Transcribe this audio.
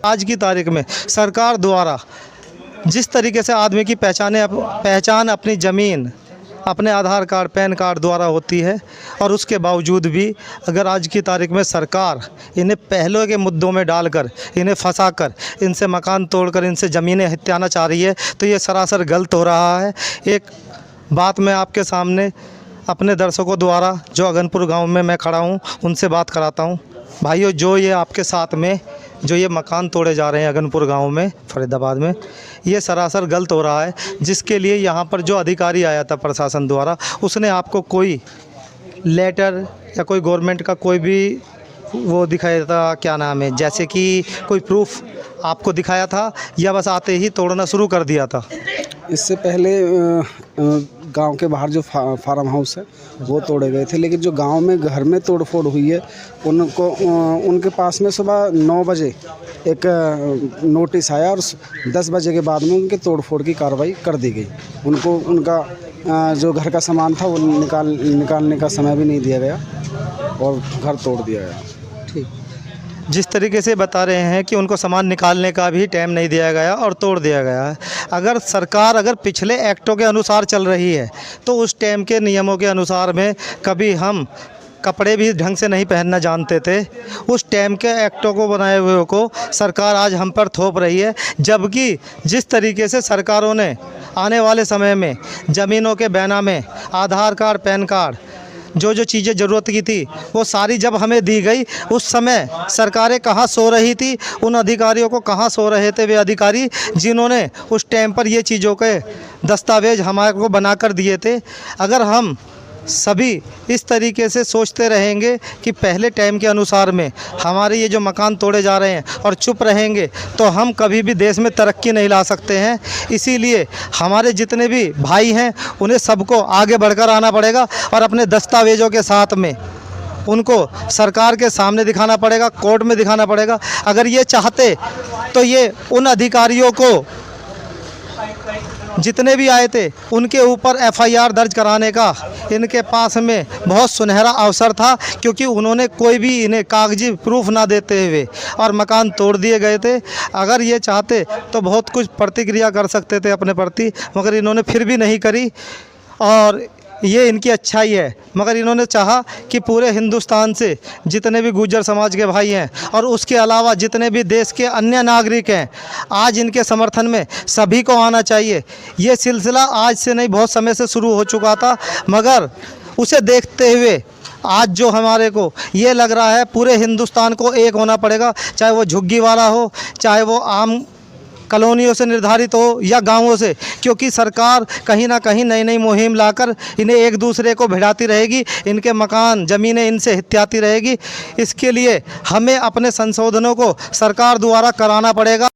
आज की तारीख में सरकार द्वारा जिस तरीके से आदमी की पहचान अपनी ज़मीन, अपने आधार कार्ड, पैन कार्ड द्वारा होती है, और उसके बावजूद भी अगर आज की तारीख में सरकार इन्हें पहले के मुद्दों में डालकर, इन्हें फंसाकर, इनसे मकान तोड़कर, इनसे ज़मीनें हथियाना चाह रही है, तो ये सरासर गलत हो रहा है। एक बात मैं आपके सामने अपने दर्शकों द्वारा, जो अगनपुर गांव में मैं खड़ा हूं, उनसे बात कराता हूं। भाइयों, जो ये आपके साथ में जो ये मकान तोड़े जा रहे हैं अगनपुर गांव में, फरीदाबाद में, ये सरासर गलत हो रहा है। जिसके लिए यहाँ पर जो अधिकारी आया था प्रशासन द्वारा, उसने आपको कोई लेटर या कोई गवर्नमेंट का कोई भी वो दिखाया था, क्या नाम है, जैसे कि कोई प्रूफ आपको दिखाया था, या बस आते ही तोड़ना शुरू कर दिया था? इससे पहले गांव के बाहर जो फार्म हाउस है वो तोड़े गए थे, लेकिन जो गांव में घर में तोड़फोड़ हुई है उनके पास में सुबह 9 बजे एक नोटिस आया और 10 बजे के बाद में उनके तोड़फोड़ की कार्रवाई कर दी गई। उनको उनका जो घर का सामान था वो निकालने का समय भी नहीं दिया गया और घर तोड़ दिया गया। ठीक, जिस तरीके से बता रहे हैं कि उनको सामान निकालने का भी टाइम नहीं दिया गया और तोड़ दिया गया है। अगर सरकार पिछले एक्टों के अनुसार चल रही है, तो उस टाइम के नियमों के अनुसार में कभी हम कपड़े भी ढंग से नहीं पहनना जानते थे। उस टाइम के एक्टों को बनाए हुए को सरकार आज हम पर थोप रही है। जबकि जिस तरीके से सरकारों ने आने वाले समय में ज़मीनों के बैनामे, आधार कार्ड, पैन कार्ड, जो चीज़ें ज़रूरत की थी वो सारी जब हमें दी गई, उस समय सरकारें कहाँ सो रही थी? उन अधिकारियों को कहाँ सो रहे थे वे अधिकारी जिन्होंने उस टाइम पर ये चीज़ों के दस्तावेज हमारे को बना कर दिए थे? अगर हम सभी इस तरीके से सोचते रहेंगे कि पहले टाइम के अनुसार में हमारे ये जो मकान तोड़े जा रहे हैं और चुप रहेंगे, तो हम कभी भी देश में तरक्की नहीं ला सकते हैं। इसीलिए हमारे जितने भी भाई हैं उन्हें सबको आगे बढ़कर आना पड़ेगा और अपने दस्तावेज़ों के साथ में उनको सरकार के सामने दिखाना पड़ेगा, कोर्ट में दिखाना पड़ेगा। अगर ये चाहते तो ये उन अधिकारियों को जितने भी आए थे उनके ऊपर FIR दर्ज कराने का इनके पास में बहुत सुनहरा अवसर था, क्योंकि उन्होंने कोई भी इन्हें कागजी प्रूफ ना देते हुए और मकान तोड़ दिए गए थे। अगर ये चाहते तो बहुत कुछ प्रतिक्रिया कर सकते थे अपने प्रति, मगर इन्होंने फिर भी नहीं करी, और ये इनकी अच्छाई है। मगर इन्होंने चाहा कि पूरे हिंदुस्तान से जितने भी गुर्जर समाज के भाई हैं और उसके अलावा जितने भी देश के अन्य नागरिक हैं, आज इनके समर्थन में सभी को आना चाहिए। ये सिलसिला आज से नहीं, बहुत समय से शुरू हो चुका था, मगर उसे देखते हुए आज जो हमारे को ये लग रहा है पूरे हिंदुस्तान को एक होना पड़ेगा, चाहे वो झुग्गी वाला हो, चाहे वो आम कॉलोनियों से निर्धारित हो या गांवों से, क्योंकि सरकार कहीं ना कहीं नई नई मुहिम लाकर इन्हें एक दूसरे को भिड़ाती रहेगी, इनके मकान, ज़मीनें इनसे हथियाती रहेगी। इसके लिए हमें अपने संशोधनों को सरकार द्वारा कराना पड़ेगा।